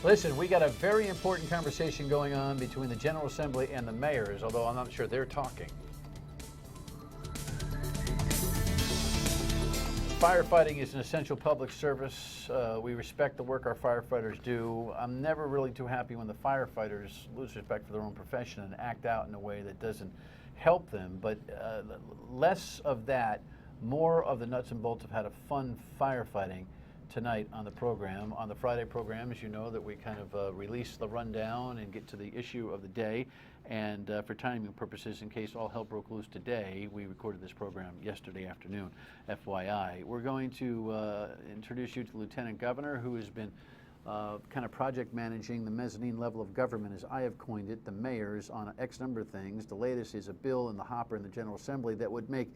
Listen, we got a very important conversation going on between the General Assembly and the mayors, although I'm not sure they're talking. Firefighting is an essential public service. We respect the work our firefighters do. I'm never really too happy when the firefighters lose respect for their own profession and act out in a way that doesn't help them. But less of that, more of the nuts and bolts of how to fund firefighting tonight on the program. On the Friday program, as you know, that we kind of release the rundown and get to the issue of the day. And for timing purposes, in case all hell broke loose today, we recorded this program yesterday afternoon, FYI. We're going to introduce you to the Lieutenant Governor, who has been kind of project managing the mezzanine level of government, as I have coined it, the mayors, on X number of things. The latest is a bill in the hopper in the General Assembly that would make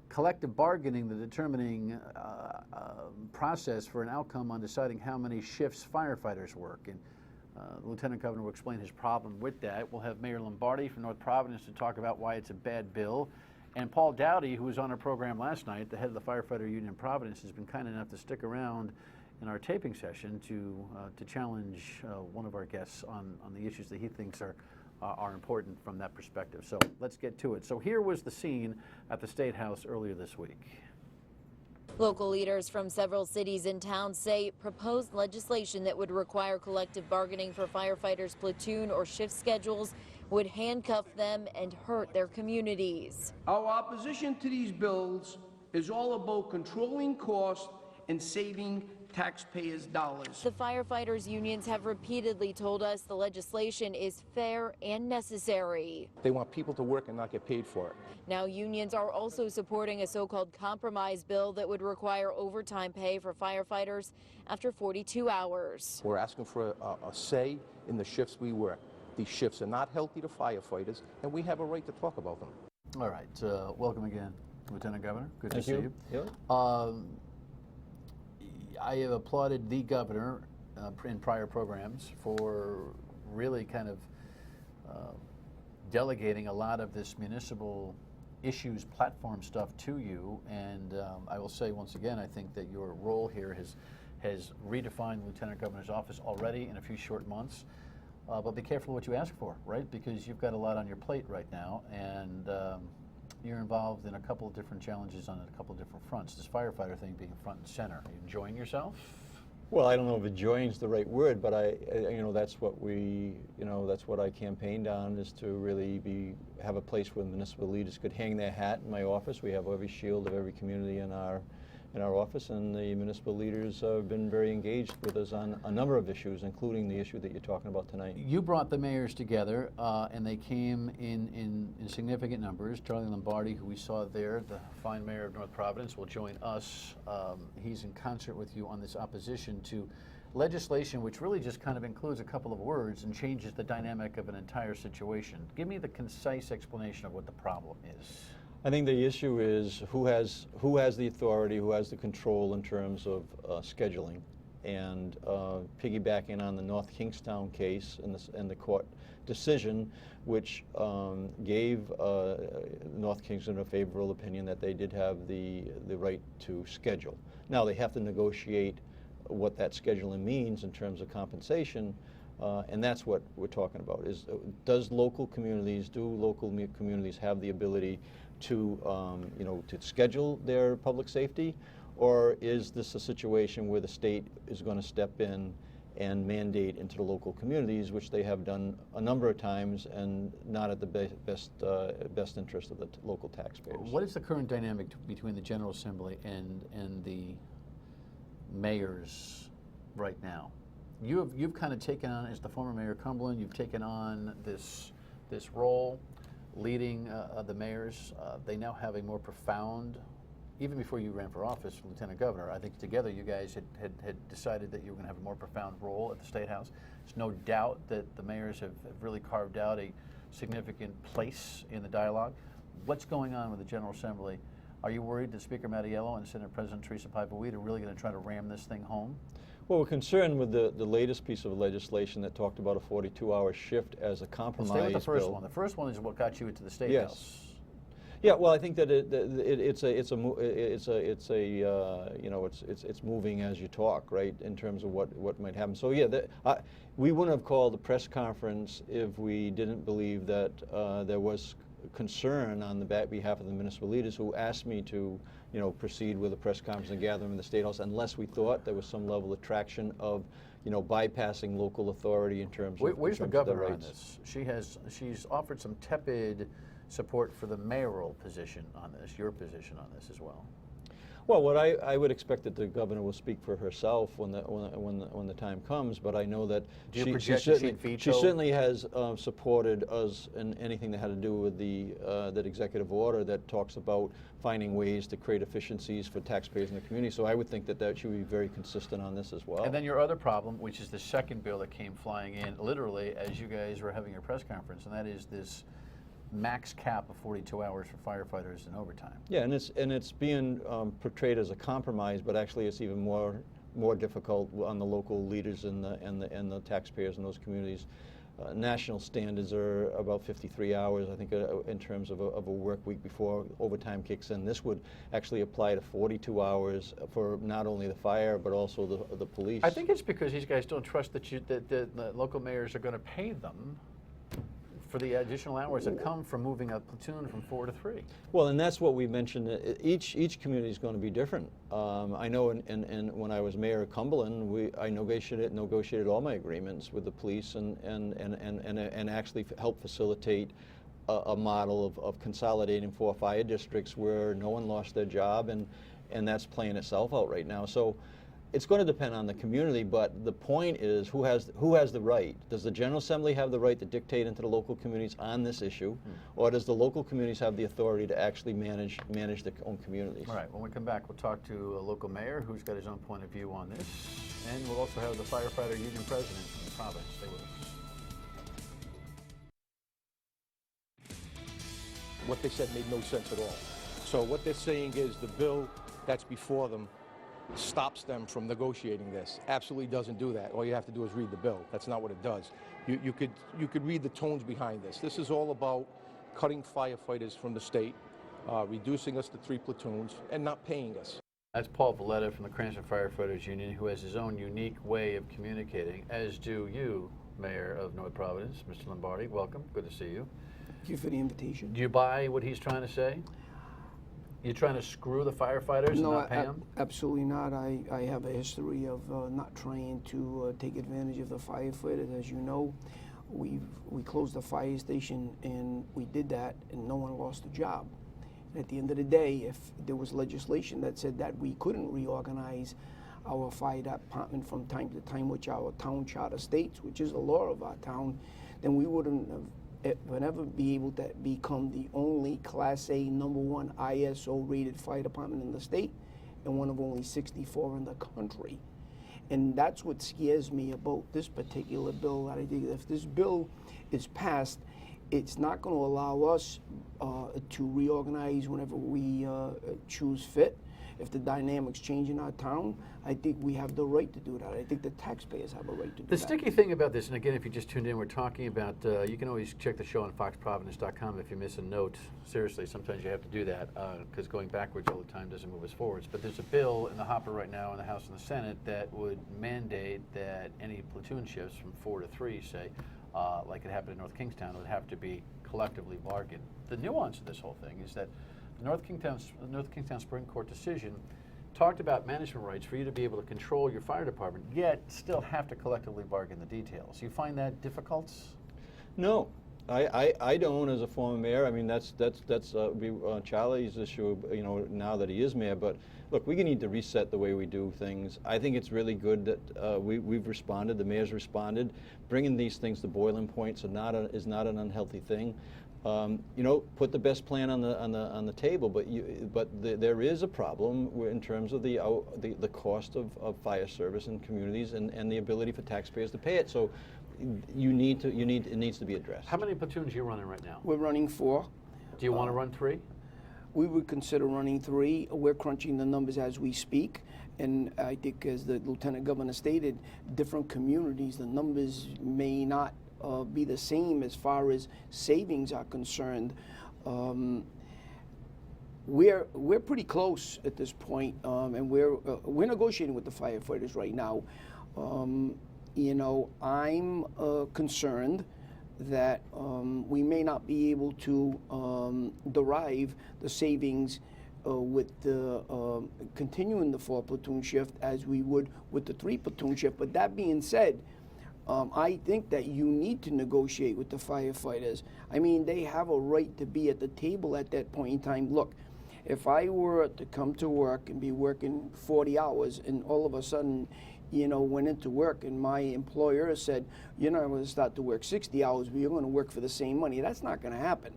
collective bargaining the determining process for an outcome on deciding how many shifts firefighters work. And the Lieutenant Governor will explain his problem with that. We'll have Mayor Lombardi from North Providence to talk about why it's a bad bill. And Paul Dowdy, who was on our program last night, the head of the Firefighter Union in Providence, has been kind enough to stick around in our taping session to challenge one of our guests on the issues that he thinks are important from that perspective. So let's get to it. So here was the scene at the State House earlier this week. Local leaders from several cities and towns say proposed legislation that would require collective bargaining for firefighters' platoon or shift schedules would handcuff them and hurt their communities. Our opposition to these bills is all about controlling costs and saving taxpayers' dollars. The firefighters' unions have repeatedly told us the legislation is fair and necessary. They want people to work and not get paid for it. Now unions are also supporting a so-called compromise bill that would require overtime pay for firefighters after 42 hours. We're asking for a say in the shifts we work. These shifts are not healthy to firefighters, and we have a right to talk about them. All right, welcome again, Lieutenant Governor. Good to see you. Yeah. I have applauded the governor in prior programs for really kind of delegating a lot of this municipal issues platform stuff to you, and I will say once again, I think that your role here has redefined the Lieutenant Governor's office already in a few short months. But be careful what you ask for, right? Because you've got a lot on your plate right now, and you're involved in a couple of different challenges on a couple of different fronts. This firefighter thing being front and center. Are you enjoying yourself? Well, I don't know if enjoying's the right word, but that's what I campaigned on, is to really have a place where municipal leaders could hang their hat in my office. We have every shield of every community in our office, and the municipal leaders have been very engaged with us on a number of issues, including the issue that you're talking about tonight. You brought the mayors together, and they came in significant numbers. Charlie Lombardi, who we saw there, the fine mayor of North Providence, will join us. He's in concert with you on this opposition to legislation which really just kind of includes a couple of words and changes the dynamic of an entire situation. Give me the concise explanation of what the problem is. I think the issue is who has the authority, who has the control in terms of scheduling, and piggybacking on the North Kingstown case and the court decision, which gave North Kingston a favorable opinion that they did have the right to schedule. Now they have to negotiate what that scheduling means in terms of compensation. And that's what we're talking about, is do local communities have the ability to schedule their public safety, or is this a situation where the state is going to step in and mandate into the local communities, which they have done a number of times, and not at the best interest of the local taxpayers? What is the current dynamic between the General Assembly and the mayors right now? You've kind of taken on, as the former Mayor Cumberland, you've taken on this role leading the mayors. They now have a more profound, even before you ran for office, Lieutenant Governor, I think together you guys had decided that you were going to have a more profound role at the State House. There's no doubt that the mayors have really carved out a significant place in the dialogue. What's going on with the General Assembly? Are you worried that Speaker Mattiello and Senate President Teresa Pipawheat are really going to try to ram this thing home? Well, we're concerned with the latest piece of legislation that talked about a 42-hour shift as a compromise Stay with the first bill. one. The first one is what got you into the State Yes. House. Yeah, well, I think that it's moving as you talk, right, in terms of what might happen. So yeah, we wouldn't have called a press conference if we didn't believe that there was concern on the behalf of the municipal leaders who asked me to, proceed with a press conference and gather them in the State House unless we thought there was some level of traction of, bypassing local authority in terms of Where's the in terms of governor their on rights. this? She's offered some tepid support for the mayoral position on this, your position on this as well. Well, what I would expect that the governor will speak for herself when the time comes, but I know that Do you she project that certainly, she'd veto? she certainly has supported us in anything that had to do with that executive order that talks about finding ways to create efficiencies for taxpayers in the community. So I would think that she would be very consistent on this as well. And then your other problem, which is the second bill that came flying in literally as you guys were having your press conference, and that is this max cap of 42 hours for firefighters in overtime. Yeah, and it's being portrayed as a compromise, but actually it's even more difficult on the local leaders and the taxpayers in those communities. National standards are about 53 hours, I think, in terms of a work week before overtime kicks in. This would actually apply to 42 hours for not only the fire but also the police. I think it's because these guys don't trust that the local mayors are going to pay them for the additional hours that come from moving a platoon from 4 to 3. Well, and that's what we mentioned. Each community is going to be different. I know when I was mayor of Cumberland, I negotiated all my agreements with the police and actually helped facilitate a model of consolidating 4 fire districts where no one lost their job, and that's playing itself out right now. So it's going to depend on the community, but the point is who has the right? Does the General Assembly have the right to dictate into the local communities on this issue, or does the local communities have the authority to actually manage their own communities? All right, when we come back, we'll talk to a local mayor who's got his own point of view on this, and we'll also have the firefighter union president from the province. Stay with us. What they said made no sense at all. So what they're saying is the bill that's before them stops them from negotiating this. Absolutely doesn't do that. All you have to do is read the bill. That's not what it does. You could read the tones behind this. This is all about cutting firefighters from the state, reducing us to 3 platoons, and not paying us. That's Paul Valletta from the Cranston Firefighters Union, who has his own unique way of communicating, as do you, Mayor of North Providence, Mr. Lombardi. Welcome. Good to see you. Thank you for the invitation. Do you buy what he's trying to say? You're trying to screw the firefighters and not pay them? Absolutely not. I have a history of not trying to take advantage of the firefighters. As you know, we closed the fire station, and we did that, and no one lost a job. And at the end of the day, if there was legislation that said that we couldn't reorganize our fire department from time to time, which our town charter states, which is the law of our town, then we wouldn't have never be able to become the only Class A #1 ISO rated fire department in the state and one of only 64 in the country. And that's what scares me about this particular bill. That I think if this bill is passed, it's not going to allow us to reorganize whenever we choose fit. If the dynamics change in our town, I think we have the right to do that. I think the taxpayers have a right to do that. The sticky thing about this, and again, if you just tuned in, we're talking about, you can always check the show on foxprovidence.com if you miss a note. Seriously, sometimes you have to do that, because going backwards all the time doesn't move us forwards. But there's a bill in the hopper right now in the House and the Senate that would mandate that any platoon shifts from 4 to 3, say, like it happened in North Kingstown, would have to be collectively bargained. The nuance of this whole thing is that the North Kingstown Supreme Court decision talked about management rights for you to be able to control your fire department, yet still have to collectively bargain the details. You find that difficult? No, I don't. As a former mayor, I mean that's Charlie's issue. Now that he is mayor, but look, we need to reset the way we do things. I think it's really good that we've responded. The mayor's responded. Bringing these things to boiling points is not an unhealthy thing. Put the best plan on the table, but there is a problem in terms of the cost of fire service in communities and the ability for taxpayers to pay it. So it needs to be addressed. How many platoons are you running right now? We're running 4. Do you want to run 3? We would consider running 3. We're crunching the numbers as we speak. And I think, as the Lieutenant Governor stated, different communities, the numbers may not be the same as far as savings are concerned. we're pretty close at this point, and we're negotiating with the firefighters right now. You know, I'm concerned that we may not be able to derive the savings with the continuing the 4-platoon shift as we would with the 3-platoon shift. But that being said, I think that you need to negotiate with the firefighters. I mean, they have a right to be at the table at that point in time. Look, if I were to come to work and be working 40 hours and all of a sudden, you know, went into work and my employer said, you're not going to start to work 60 hours, but you're going to work for the same money, that's not going to happen.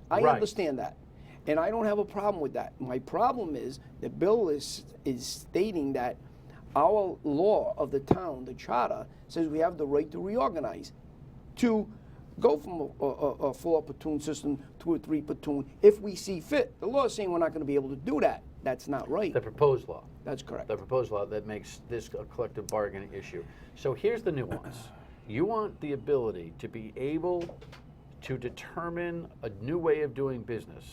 I Right. understand that. And I don't have a problem with that. My problem is the bill is stating that our law of the town, the charter, says we have the right to reorganize, to go from a 4-platoon system to a 3-platoon if we see fit. The law is saying we're not going to be able to do that. That's not right. The proposed law. That's correct. The proposed law that makes this a collective bargaining issue. So here's the nuance. You want the ability to be able to determine a new way of doing business.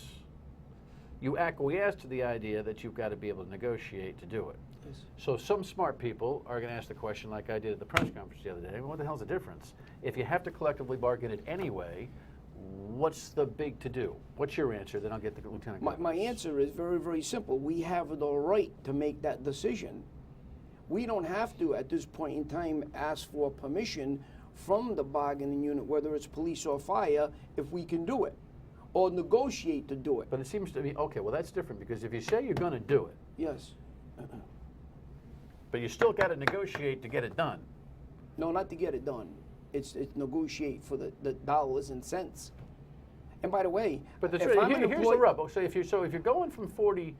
You acquiesce to the idea that you've got to be able to negotiate to do it. Yes. So some smart people are going to ask the question like I did at the press conference the other day, what the hell's the difference? If you have to collectively bargain it anyway, what's the big to-do? What's your answer? Then I'll get the Lieutenant Governor. My answer is very, very simple. We have the right to make that decision. We don't have to, at this point in time, ask for permission from the bargaining unit, whether it's police or fire, if we can do it, or negotiate to do it. But it seems to me, okay, well, that's different, because if you say you're going to do it, Yes. but you still got to negotiate to get it done. No, not to get it done. It's negotiate for the dollars and cents. And by the way, But if I'm an here's the employee- rub. So if you're going from 40,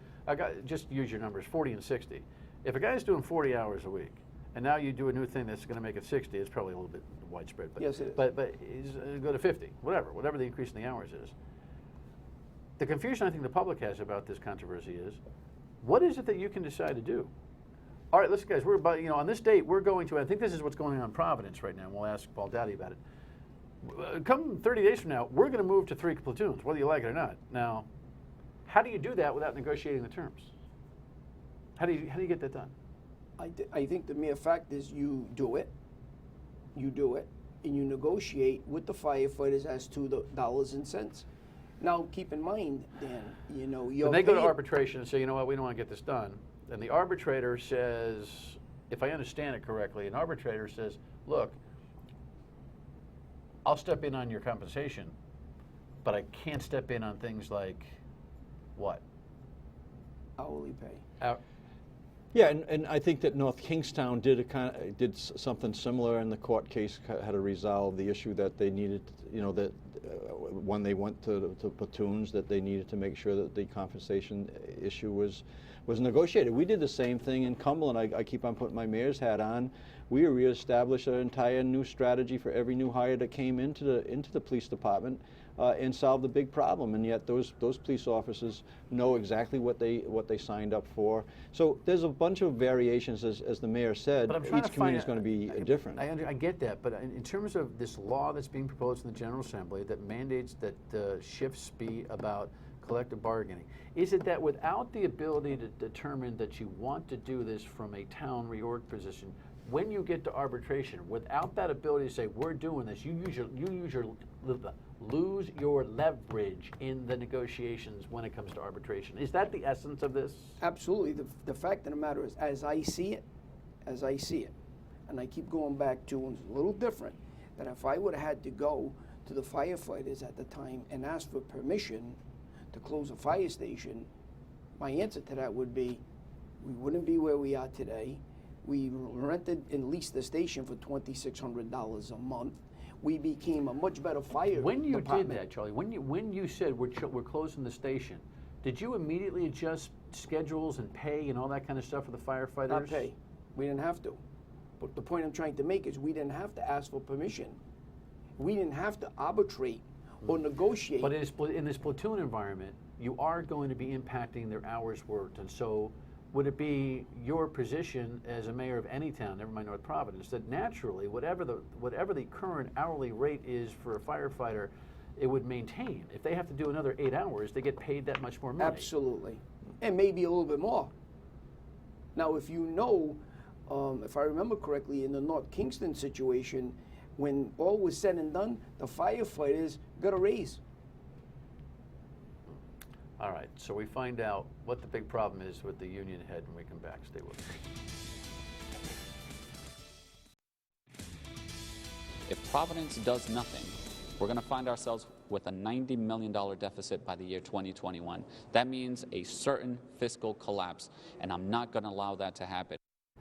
just use your numbers, 40 and 60. If a guy's doing 40 hours a week, and now you do a new thing that's going to make it 60, it's probably a little bit widespread. But, Yes, it is. But he's go to 50, whatever the increase in the hours is. The confusion I think the public has about this controversy is, what is it that you can decide to do? All right, listen, guys, we're about, on this date, we're going to, I think this is what's going on in Providence right now, and we'll ask Paul Dowdy about it. Come 30 days from now, we're going to move to 3 platoons, whether you like it or not. Now, how do you do that without negotiating the terms? How do you get that done? I think the mere fact is you do it, and you negotiate with the firefighters as to the dollars and cents. Now, keep in mind, Dan, you're When they go to paying- arbitration and say, you know what, we don't want to get this done, and the arbitrator says, if I understand it correctly, an arbitrator says, look, I'll step in on your compensation, but I can't step in on things like what? hourly pay. Yeah, and I think that North Kingstown did something similar in the court case, had to resolve the issue that they needed, that when they went to platoons, that they needed to make sure that the compensation issue was negotiated. We did the same thing in Cumberland. I keep on putting my mayor's hat on. We reestablished an entire new strategy for every new hire that came into the police department. And solve the big problem, and yet those police officers know exactly what they signed up for. So there's a bunch of variations, as the mayor said. But I'm trying Each to community is find- going to be different. I get that, but in terms of this law that's being proposed in the General Assembly that mandates that shifts be about collective bargaining, is it that without the ability to determine that you want to do this from a town reorg position, when you get to arbitration, without that ability to say, we're doing this, you lose your leverage in the negotiations when it comes to arbitration. Is that the essence of this? Absolutely. The fact of the matter is, as I see it, and I keep going back to, it's a little different, that if I would have had to go to the firefighters at the time and ask for permission to close a fire station, my answer to that would be, we wouldn't be where we are today. We rented and leased the station for $2,600 a month. We became a much better fire When you department. did that, Charlie, when you said we're closing the station, did you immediately adjust schedules and pay and all that kind of stuff for the firefighters? Not pay. We didn't have to. But the point I'm trying to make is we didn't have to ask for permission. We didn't have to arbitrate or negotiate. But in this platoon environment, you are going to be impacting their hours worked, and so would it be your position as a mayor of any town, never mind North Providence, that naturally, whatever the current hourly rate is for a firefighter, it would maintain. If they have to do another 8 hours, they get paid that much more money. Absolutely. And maybe a little bit more. Now, if you know, if I remember correctly, in the North Kingston situation, when all was said and done, the firefighters got a raise. All right, so we find out what the big problem is with the union head when we come back. Stay with us. If Providence does nothing, we're going to find ourselves with a $90 million deficit by the year 2021. That means a certain fiscal collapse, and I'm not going to allow that to happen.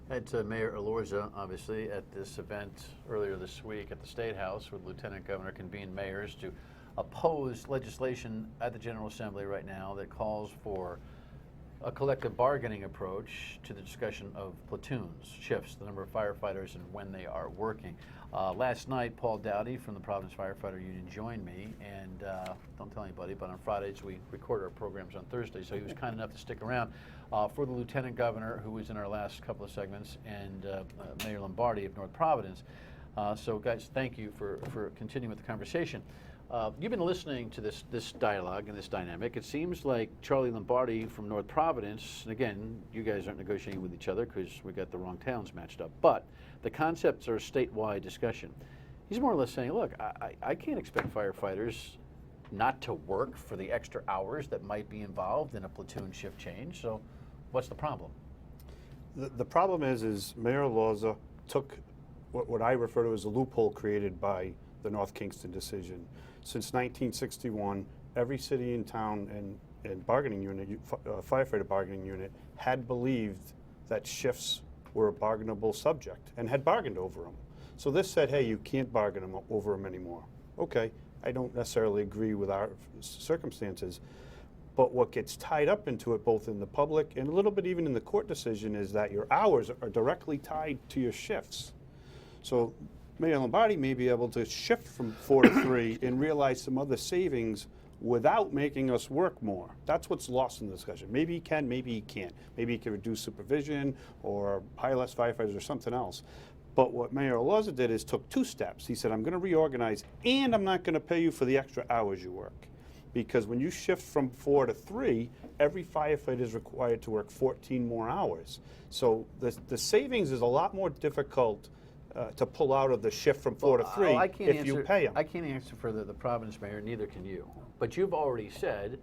Had Mayor Elorza, obviously, at this event earlier this week at the State House, where the Lieutenant Governor convened mayors to oppose legislation at the General Assembly right now that calls for a collective bargaining approach to the discussion of platoons, shifts, the number of firefighters, and when they are working. Last night, Paul Dowdy from the Providence Firefighter Union joined me, and don't tell anybody, but on Fridays we record our programs on Thursday, so he was kind enough to stick around for the Lieutenant Governor, who was in our last couple of segments, and Mayor Lombardi of North Providence. So guys, thank you for continuing with the conversation. You've been listening to this dialogue and this dynamic. It seems like Charlie Lombardi from North Providence, and again, you guys aren't negotiating with each other because we got the wrong towns matched up, but the concepts are a statewide discussion. He's more or less saying, look, I can't expect firefighters not to work for the extra hours that might be involved in a platoon shift change, so what's the problem? The problem is Mayor Elorza took what I refer to as a loophole created by the North Kingston decision. Since 1961, every city and town and bargaining unit, firefighter bargaining unit, had believed that shifts were a bargainable subject and had bargained over them. So this said, hey, you can't bargain over them anymore. Okay, I don't necessarily agree with our circumstances, but what gets tied up into it, both in the public and a little bit even in the court decision, is that your hours are directly tied to your shifts. So Mayor Lombardi may be able to shift from 4 to 3 and realize some other savings without making us work more. That's what's lost in the discussion. Maybe he can, maybe he can't. Maybe he can reduce supervision or hire less firefighters or something else. But what Mayor Elorza did is took 2 steps. He said, I'm going to reorganize and I'm not going to pay you for the extra hours you work. Because when you shift from 4 to 3, every firefighter is required to work 14 more hours. So the savings is a lot more difficult to pull out of the shift from 4 to 3 if you pay them. I can't answer for the Providence mayor, neither can you. But you've already said,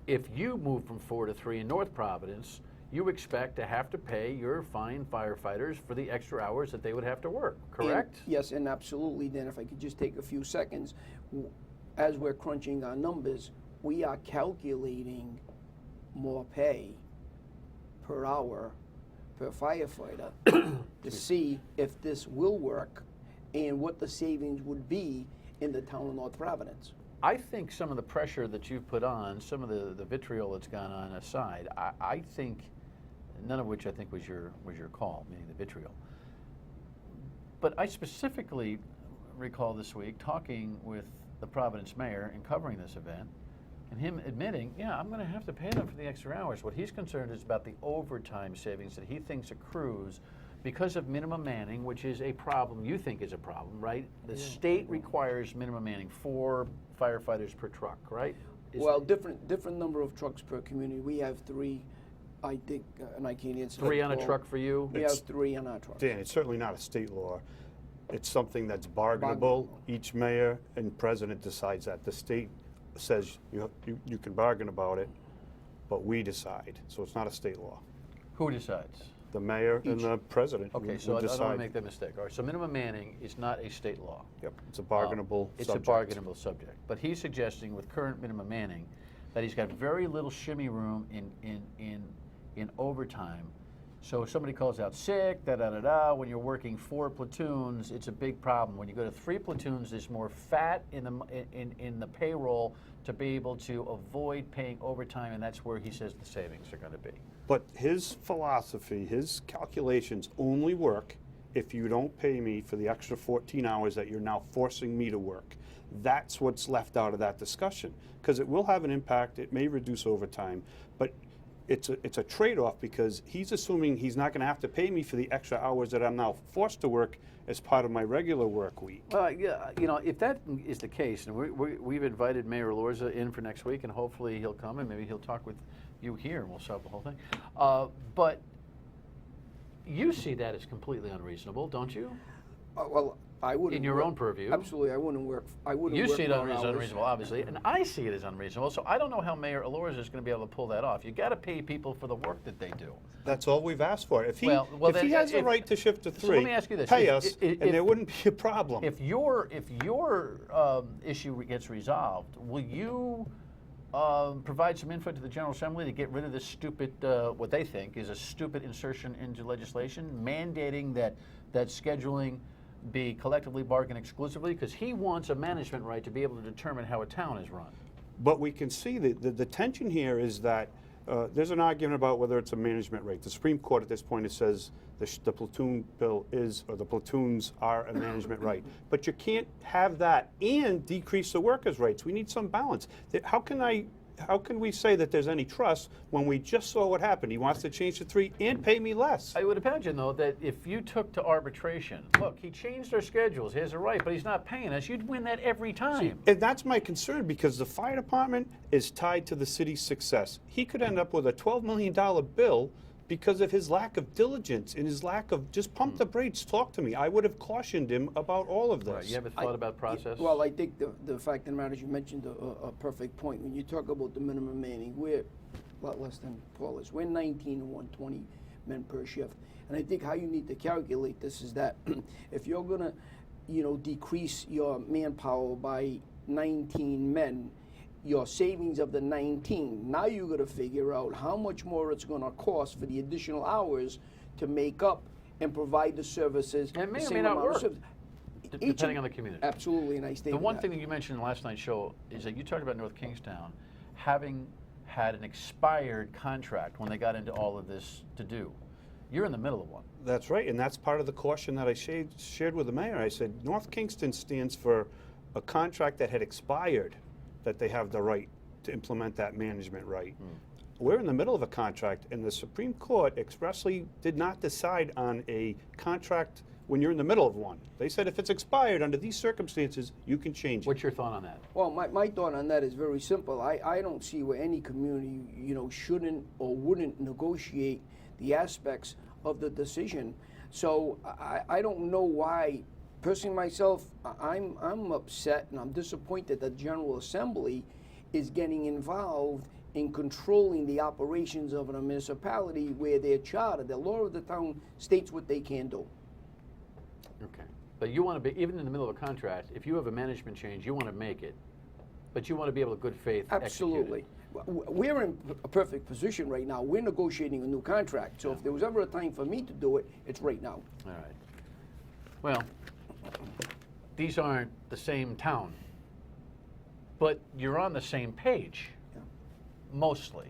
if you move from 4 to 3 in North Providence, you expect to have to pay your fine firefighters for the extra hours that they would have to work, correct? Yes, and absolutely. Then if I could just take a few seconds, as we're crunching our numbers, we are calculating more pay per hour per firefighter to see if this will work and what the savings would be in the town of North Providence. I think some of the pressure that you've put on, some of the vitriol that's gone on aside, I think, none of which I think was your call, meaning the vitriol. But I specifically recall this week talking with the Providence mayor and covering this event, and him admitting, yeah, I'm going to have to pay them for the extra hours. What he's concerned is about the overtime savings that he thinks accrues because of minimum manning, which is a problem, you think is a problem, right? The state requires minimum manning, 4 firefighters per truck, right? Well, different number of trucks per community. We have 3, I think, and I can't answer. 3 on a truck for you? We have 3 on our trucks. Dan, it's certainly not a state law. It's something that's bargainable. Each mayor and president decides that. The state says you can bargain about it, but we decide. So it's not a state law. Who decides? The mayor and the president. Okay, so I don't want to make that mistake. All right, so minimum manning is not a state law. Yep, it's a bargainable subject. It's a bargainable subject. But he's suggesting with current minimum manning that he's got very little shimmy room in overtime. So if somebody calls out sick, when you're working 4 platoons, it's a big problem. When you go to 3 platoons, there's more fat in the payroll to be able to avoid paying overtime, and that's where he says the savings are going to be. But his philosophy, his calculations only work if you don't pay me for the extra 14 hours that you're now forcing me to work. That's what's left out of that discussion, because it will have an impact. It may reduce overtime, but it's a trade-off because he's assuming he's not going to have to pay me for the extra hours that I'm now forced to work as part of my regular work week. Well, yeah, you know, if that is the case, and we've invited Mayor Elorza in for next week, and hopefully he'll come and maybe he'll talk with you here and we'll solve the whole thing. But you see that as completely unreasonable, don't you? Well, I wouldn't. In your own purview. Absolutely, I wouldn't work. You see it more as hours. unreasonable, obviously, and I see it as unreasonable. So I don't know how Mayor Elorza is going to be able to pull that off. You got to pay people for the work that they do. That's all we've asked for. If he, Well, if he has the right to shift to so 3, let me ask you this. pay If- us, if- and there wouldn't be a problem. If your issue gets resolved, will you provide some input to the General Assembly to get rid of this stupid, what they think is a stupid insertion into legislation, mandating that scheduling be collectively bargained exclusively? Because he wants a management right to be able to determine how a town is run. But we can see that the tension here is that there's an argument about whether it's a management rate. The Supreme Court at this point, it says the platoon bill is, or the platoons are a management right. But you can't have that and decrease the workers' rates. We need some balance. How can we say that there's any trust when we just saw what happened? He wants to change to 3 and pay me less. I would imagine, though, that if you took to arbitration, look, he changed our schedules, he has a right, but he's not paying us, you'd win that every time. And that's my concern because the fire department is tied to the city's success. He could end up with a $12 million bill because of his lack of diligence and his lack of just pump the brakes, talk to me. I would have cautioned him about all of this. Right, you ever thought about process? Well, I think the fact of the matter is you mentioned a perfect point. When you talk about the minimum manning, we're a lot less than Paul is. We're 19 and 120 men per shift. And I think how you need to calculate this is that if you're going to, decrease your manpower by 19 men, your savings of the 19, now you got to figure out how much more it's going to cost for the additional hours to make up and provide the services. And it may the or same may not amount of work, service. depending on the community. Absolutely, and I stated The one that. thing that you mentioned in last night's show is that you talked about North Kingstown having had an expired contract when they got into all of this to do. You're in the middle of one. That's right, and that's part of the caution that I shared with the mayor. I said, North Kingston stands for a contract that had expired, that they have the right to implement that management right. We're in the middle of a contract, and the Supreme Court expressly did not decide on a contract when you're in the middle of one. They said if it's expired under these circumstances, you can change it. What's your thought on that? Well, my thought on that is very simple. I don't see where any community, shouldn't or wouldn't negotiate the aspects of the decision. So I don't know why. Personally, myself, I'm upset and I'm disappointed that the General Assembly is getting involved in controlling the operations of a municipality where their charter, the law of the town, states what they can do. Okay. But you want to be, even in the middle of a contract, if you have a management change, you want to make it, but you want to be able to good faith Absolutely. execute it. We're in a perfect position right now. We're negotiating a new contract. So if there was ever a time for me to do it, it's right now. All right. Well, these aren't the same town, but you're on the same page, mostly.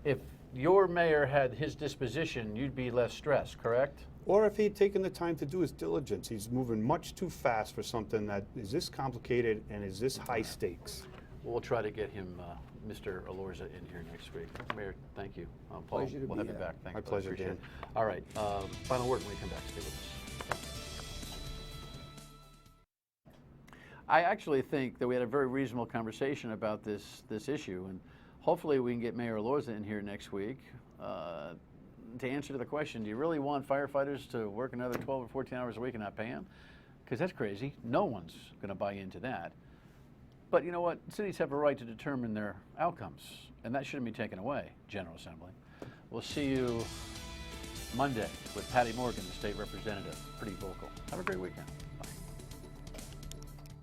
If your mayor had his disposition, you'd be less stressed, correct? Or if he had taken the time to do his diligence. He's moving much too fast for something that is this complicated and is this high stakes. We'll try to get him, Mr. Elorza, in here next week. Mayor, thank you. Paul, Pleasure to we'll be have you here. back. Thank My you. pleasure, Appreciate Dan. it. All right. Final word when we come back. Stay with us. I actually think that we had a very reasonable conversation about this issue, and hopefully we can get Mayor Elorza in here next week to answer to the question, do you really want firefighters to work another 12 or 14 hours a week and not pay them? Because that's crazy. No one's going to buy into that. But you know what? Cities have a right to determine their outcomes, and that shouldn't be taken away, General Assembly. We'll see you Monday with Patty Morgan, the state representative. Pretty vocal. Have a great weekend.